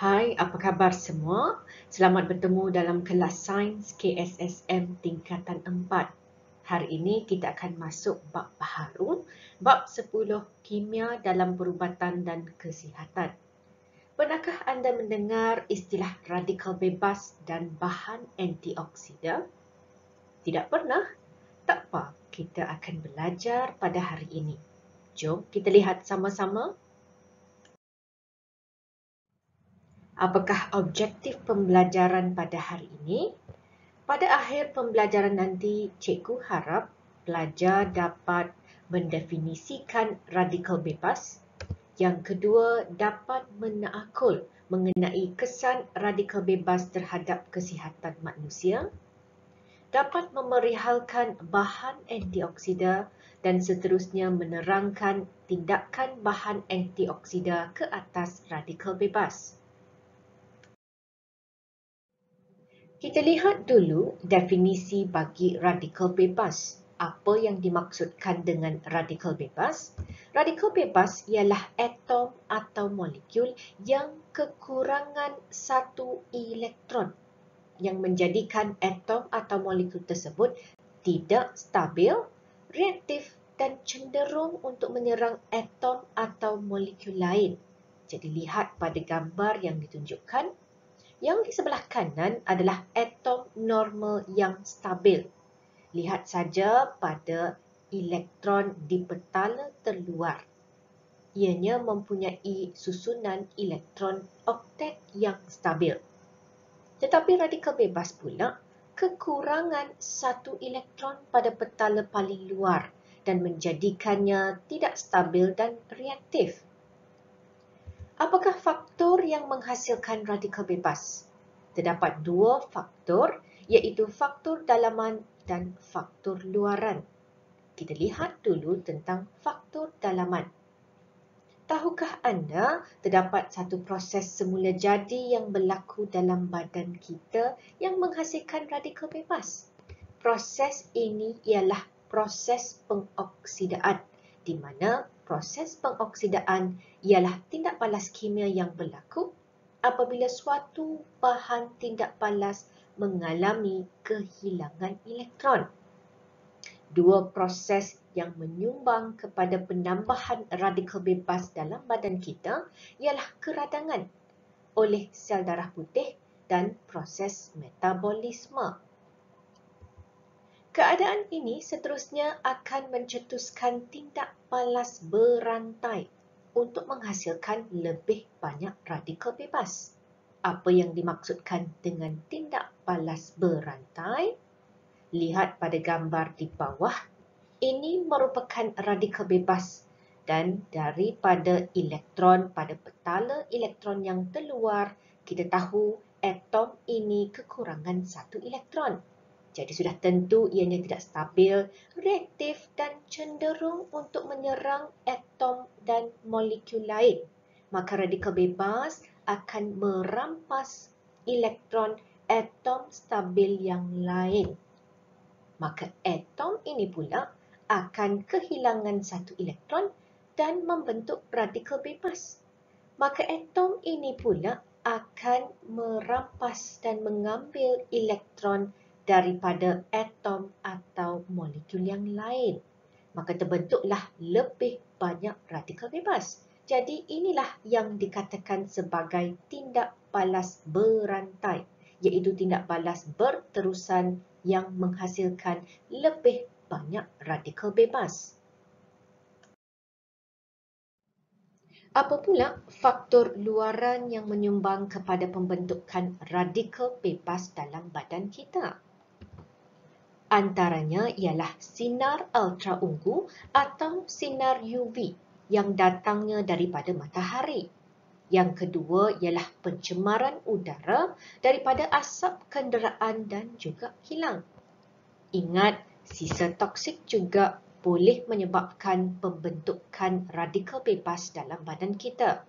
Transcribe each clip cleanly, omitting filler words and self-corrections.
Hai, apa khabar semua? Selamat bertemu dalam kelas Sains KSSM tingkatan 4. Hari ini kita akan masuk bab baharu, bab 10 Kimia dalam Perubatan dan Kesihatan. Pernahkah anda mendengar istilah radikal bebas dan bahan antioksida? Tidak pernah? Tak apa, kita akan belajar pada hari ini. Jom kita lihat sama-sama. Apakah objektif pembelajaran pada hari ini? Pada akhir pembelajaran nanti, cikgu harap pelajar dapat mendefinisikan radikal bebas. Yang kedua, dapat menakul mengenai kesan radikal bebas terhadap kesihatan manusia. Dapat memerihalkan bahan antioksida dan seterusnya menerangkan tindakan bahan antioksida ke atas radikal bebas. Kita lihat dulu definisi bagi radikal bebas. Apa yang dimaksudkan dengan radikal bebas? Radikal bebas ialah atom atau molekul yang kekurangan satu elektron yang menjadikan atom atau molekul tersebut tidak stabil, reaktif dan cenderung untuk menyerang atom atau molekul lain. Jadi lihat pada gambar yang ditunjukkan. Yang di sebelah kanan adalah atom normal yang stabil. Lihat saja pada elektron di petala terluar. Ianya mempunyai susunan elektron oktet yang stabil. Tetapi radikal bebas pula kekurangan satu elektron pada petala paling luar dan menjadikannya tidak stabil dan reaktif. Apakah faktor yang menghasilkan radikal bebas? Terdapat dua faktor, iaitu faktor dalaman dan faktor luaran. Kita lihat dulu tentang faktor dalaman. Tahukah anda terdapat satu proses semula jadi yang berlaku dalam badan kita yang menghasilkan radikal bebas? Proses ini ialah proses pengoksidaan, di mana proses pengoksidaan ialah tindak balas kimia yang berlaku apabila suatu bahan tindak balas mengalami kehilangan elektron. Dua proses yang menyumbang kepada penambahan radikal bebas dalam badan kita ialah keradangan oleh sel darah putih dan proses metabolisme. Keadaan ini seterusnya akan mencetuskan tindak balas berantai untuk menghasilkan lebih banyak radikal bebas. Apa yang dimaksudkan dengan tindak balas berantai? Lihat pada gambar di bawah. Ini merupakan radikal bebas dan daripada elektron pada petala elektron yang terluar, kita tahu atom ini kekurangan satu elektron. Jadi sudah tentu ianya tidak stabil, reaktif dan cenderung untuk menyerang atom dan molekul lain. Maka radikal bebas akan merampas elektron atom stabil yang lain. Maka atom ini pula akan kehilangan satu elektron dan membentuk radikal bebas. Maka atom ini pula akan merampas dan mengambil elektron daripada atom atau molekul yang lain. Maka terbentuklah lebih banyak radikal bebas. Jadi inilah yang dikatakan sebagai tindak balas berantai, iaitu tindak balas berterusan yang menghasilkan lebih banyak radikal bebas. Apa pula faktor luaran yang menyumbang kepada pembentukan radikal bebas dalam badan kita? Antaranya ialah sinar ultraungu atau sinar UV yang datangnya daripada matahari. Yang kedua ialah pencemaran udara daripada asap kenderaan dan juga kilang. Ingat, sisa toksik juga boleh menyebabkan pembentukan radikal bebas dalam badan kita.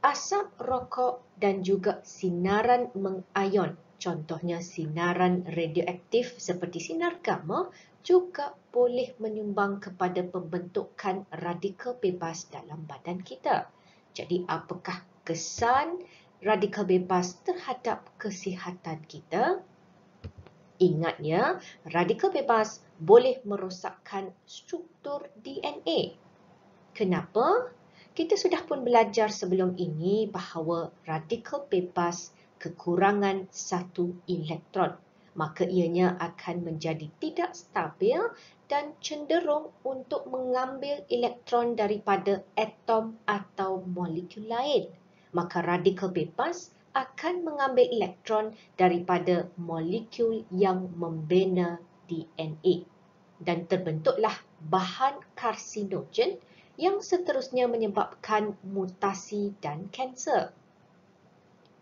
Asap rokok dan juga sinaran mengayon, contohnya sinaran radioaktif seperti sinar gamma, juga boleh menyumbang kepada pembentukan radikal bebas dalam badan kita. Jadi, apakah kesan radikal bebas terhadap kesihatan kita? Ingatnya, radikal bebas boleh merosakkan struktur DNA. Kenapa? Kita sudah pun belajar sebelum ini bahawa radikal bebas kekurangan satu elektron, maka ianya akan menjadi tidak stabil dan cenderung untuk mengambil elektron daripada atom atau molekul lain. Maka radikal bebas akan mengambil elektron daripada molekul yang membina DNA. Dan terbentuklah bahan karsinogen yang seterusnya menyebabkan mutasi dan kanser.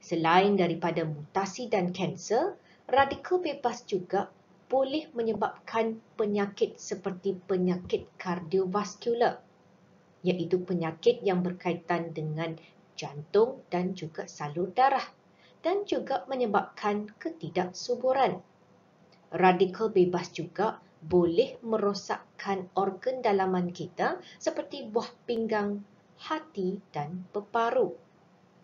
Selain daripada mutasi dan kanser, radikal bebas juga boleh menyebabkan penyakit seperti penyakit kardiovaskular, iaitu penyakit yang berkaitan dengan jantung dan juga salur darah, dan juga menyebabkan ketidaksuburan. Radikal bebas juga boleh merosakkan organ dalaman kita seperti buah pinggang, hati dan peparu.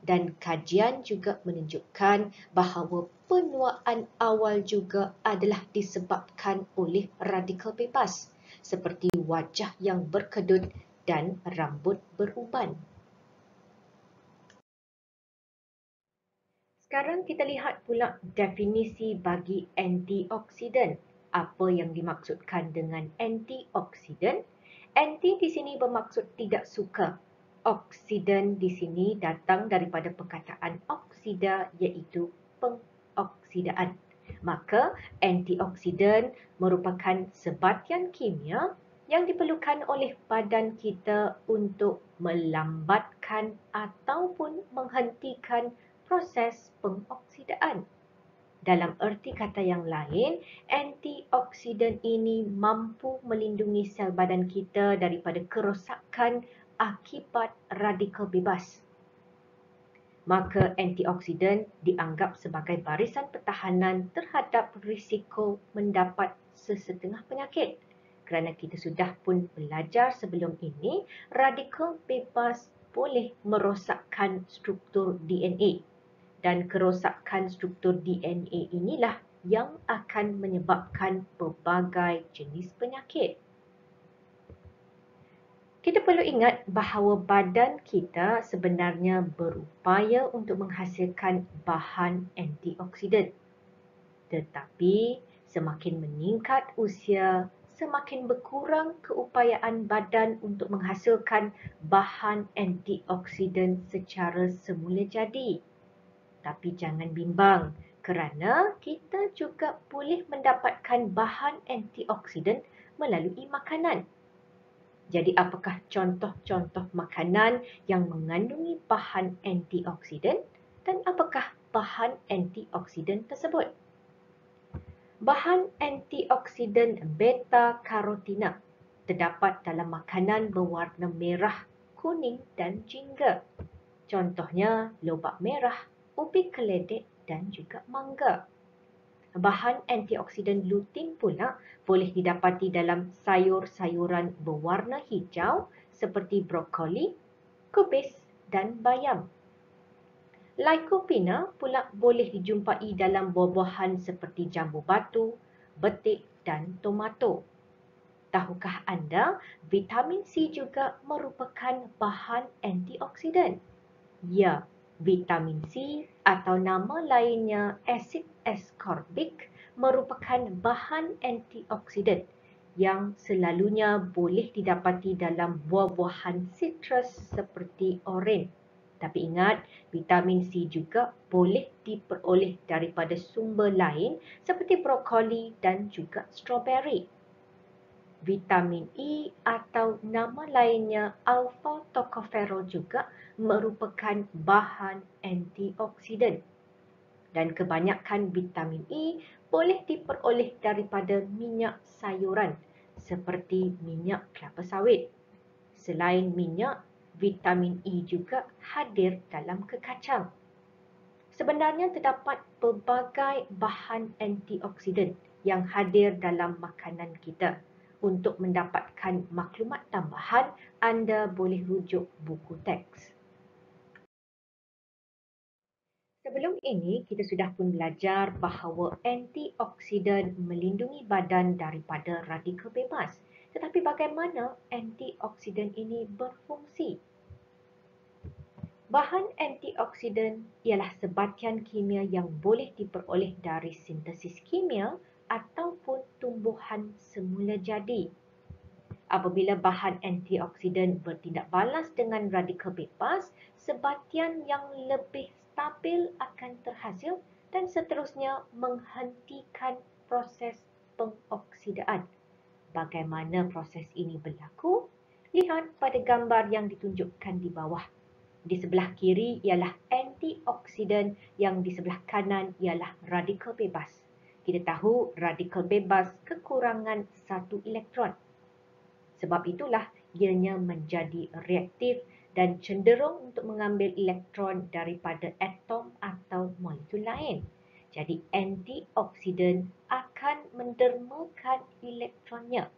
Dan kajian juga menunjukkan bahawa penuaan awal juga adalah disebabkan oleh radikal bebas, seperti wajah yang berkedut dan rambut beruban. Sekarang kita lihat pula definisi bagi antioksidan. Apa yang dimaksudkan dengan antioksidan? Anti di sini bermaksud tidak suka. Oksidan di sini datang daripada perkataan oksida, iaitu pengoksidaan. Maka antioksidan merupakan sebatian kimia yang diperlukan oleh badan kita untuk melambatkan ataupun menghentikan proses pengoksidaan. Dalam erti kata yang lain, antioksidan ini mampu melindungi sel badan kita daripada kerosakan akibat radikal bebas. Maka antioksidan dianggap sebagai barisan pertahanan terhadap risiko mendapat sesetengah penyakit. Kerana kita sudah pun belajar sebelum ini, radikal bebas boleh merosakkan struktur DNA. Dan kerosakan struktur DNA inilah yang akan menyebabkan pelbagai jenis penyakit. Kita perlu ingat bahawa badan kita sebenarnya berupaya untuk menghasilkan bahan antioksidan. Tetapi semakin meningkat usia, semakin berkurang keupayaan badan untuk menghasilkan bahan antioksidan secara semula jadi. Tapi jangan bimbang, kerana kita juga boleh mendapatkan bahan antioksidan melalui makanan. Jadi apakah contoh-contoh makanan yang mengandungi bahan antioksidan dan apakah bahan antioksidan tersebut? Bahan antioksidan beta-karotina terdapat dalam makanan berwarna merah, kuning dan jingga. Contohnya lobak merah, ubi keledek dan juga mangga. Bahan antioksidan lutein pula boleh didapati dalam sayur-sayuran berwarna hijau seperti brokoli, kubis dan bayam. Lycopene pula boleh dijumpai dalam buah-buahan seperti jambu batu, betik dan tomato. Tahukah anda, vitamin C juga merupakan bahan antioksidan? Ya, vitamin C atau nama lainnya asid ascorbic merupakan bahan antioksidan yang selalunya boleh didapati dalam buah-buahan sitrus seperti oren. Tapi ingat, vitamin C juga boleh diperoleh daripada sumber lain seperti brokoli dan juga strawberry. Vitamin E atau nama lainnya alpha tocopherol juga merupakan bahan antioksidan. Dan kebanyakan vitamin E boleh diperoleh daripada minyak sayuran seperti minyak kelapa sawit. Selain minyak, vitamin E juga hadir dalam kekacang. Sebenarnya terdapat pelbagai bahan antioksidan yang hadir dalam makanan kita. Untuk mendapatkan maklumat tambahan, anda boleh rujuk buku teks. Sebelum ini, kita sudah pun belajar bahawa antioksidan melindungi badan daripada radikal bebas. Tetapi bagaimana antioksidan ini berfungsi? Bahan antioksidan ialah sebatian kimia yang boleh diperoleh dari sintesis kimia ataupun tumbuhan semula jadi. Apabila bahan antioksidan bertindak balas dengan radikal bebas, sebatian yang lebih stabil akan terhasil dan seterusnya menghentikan proses pengoksidaan. Bagaimana proses ini berlaku? Lihat pada gambar yang ditunjukkan di bawah. Di sebelah kiri ialah antioksidan, yang di sebelah kanan ialah radikal bebas. Kita tahu radikal bebas kekurangan satu elektron. Sebab itulah ianya menjadi reaktif dan cenderung untuk mengambil elektron daripada atom atau molekul lain. Jadi antioksidan akan mendermakan elektronnya.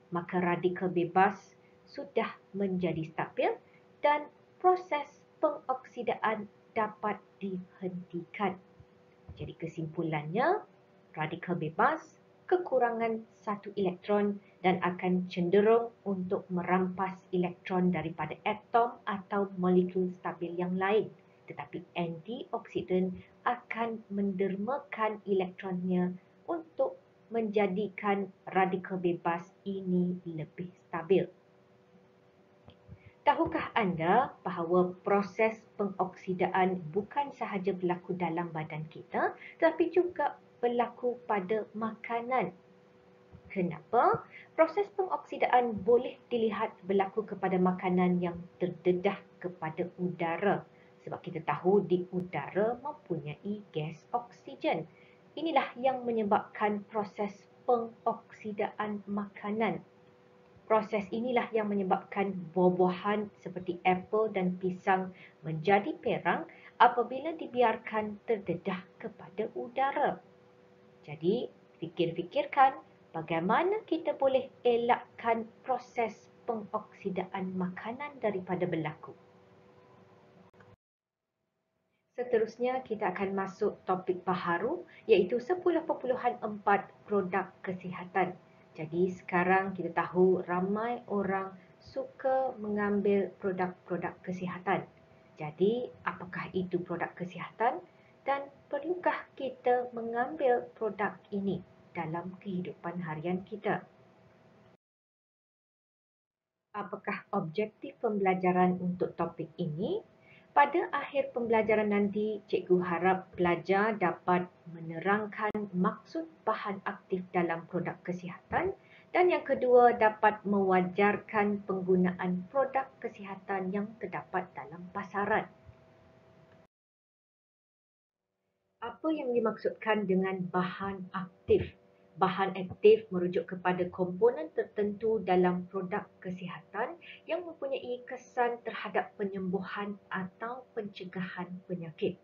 Maka radikal bebas sudah menjadi stabil dan proses pengoksidaan dapat dihentikan. Jadi kesimpulannya, radikal bebas kekurangan satu elektron dan akan cenderung untuk merampas elektron daripada atom atau molekul stabil yang lain. Tetapi antioksidan akan mendermakan elektronnya untuk menjadikan radikal bebas ini lebih stabil. Tahukah anda bahawa proses pengoksidaan bukan sahaja berlaku dalam badan kita, tetapi juga berlaku pada makanan? Kenapa? Proses pengoksidaan boleh dilihat berlaku kepada makanan yang terdedah kepada udara. Sebab kita tahu di udara mempunyai gas oksigen. Inilah yang menyebabkan proses pengoksidaan makanan. Proses inilah yang menyebabkan buah-buahan seperti apel dan pisang menjadi perang apabila dibiarkan terdedah kepada udara. Jadi, fikir-fikirkan bagaimana kita boleh elakkan proses pengoksidaan makanan daripada berlaku. Seterusnya, kita akan masuk topik baharu iaitu 10.4 produk kesihatan. Jadi sekarang kita tahu ramai orang suka mengambil produk-produk kesihatan. Jadi apakah itu produk kesihatan dan perlukah kita mengambil produk ini dalam kehidupan harian kita? Apakah objektif pembelajaran untuk topik ini? Pada akhir pembelajaran nanti, cikgu harap pelajar dapat menerangkan maksud bahan aktif dalam produk kesihatan dan yang kedua dapat mewajarkan penggunaan produk kesihatan yang terdapat dalam pasaran. Apa yang dimaksudkan dengan bahan aktif? Bahan aktif merujuk kepada komponen tertentu dalam produk kesihatan yang mempunyai kesan terhadap penyembuhan atau pencegahan penyakit.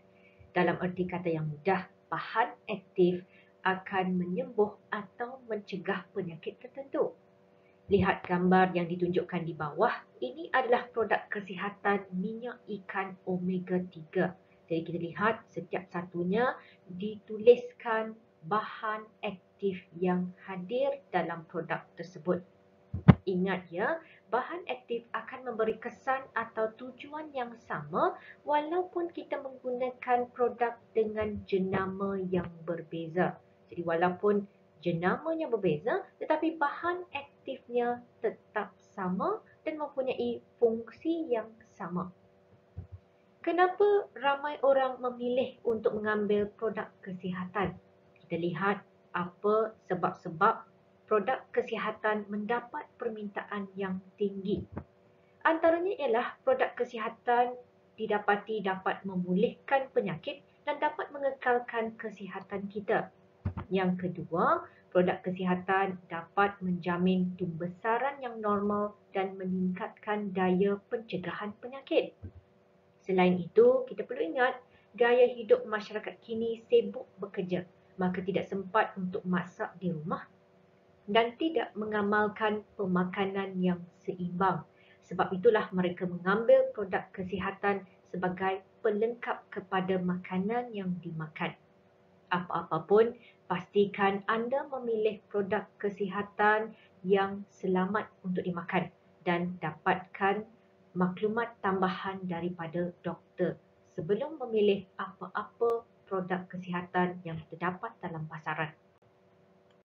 Dalam erti kata yang mudah, bahan aktif akan menyembuh atau mencegah penyakit tertentu. Lihat gambar yang ditunjukkan di bawah. Ini adalah produk kesihatan minyak ikan omega 3. Jadi kita lihat setiap satunya dituliskan bahan aktif yang hadir dalam produk tersebut. Ingat ya, bahan aktif akan memberi kesan atau tujuan yang sama walaupun kita menggunakan produk dengan jenama yang berbeza. Jadi walaupun jenamanya berbeza, tetapi bahan aktifnya tetap sama dan mempunyai fungsi yang sama. Kenapa ramai orang memilih untuk mengambil produk kesihatan? Kita lihat apa sebab-sebab produk kesihatan mendapat permintaan yang tinggi. Antaranya ialah produk kesihatan didapati dapat memulihkan penyakit dan dapat mengekalkan kesihatan kita. Yang kedua, produk kesihatan dapat menjamin tumbesaran yang normal dan meningkatkan daya pencegahan penyakit. Selain itu, kita perlu ingat gaya hidup masyarakat kini sibuk bekerja, maka tidak sempat untuk masak di rumah dan tidak mengamalkan pemakanan yang seimbang. Sebab itulah mereka mengambil produk kesihatan sebagai pelengkap kepada makanan yang dimakan. Apa-apa pun, pastikan anda memilih produk kesihatan yang selamat untuk dimakan dan dapatkan maklumat tambahan daripada doktor sebelum memilih apa-apa produk kesihatan yang terdapat dalam pasaran.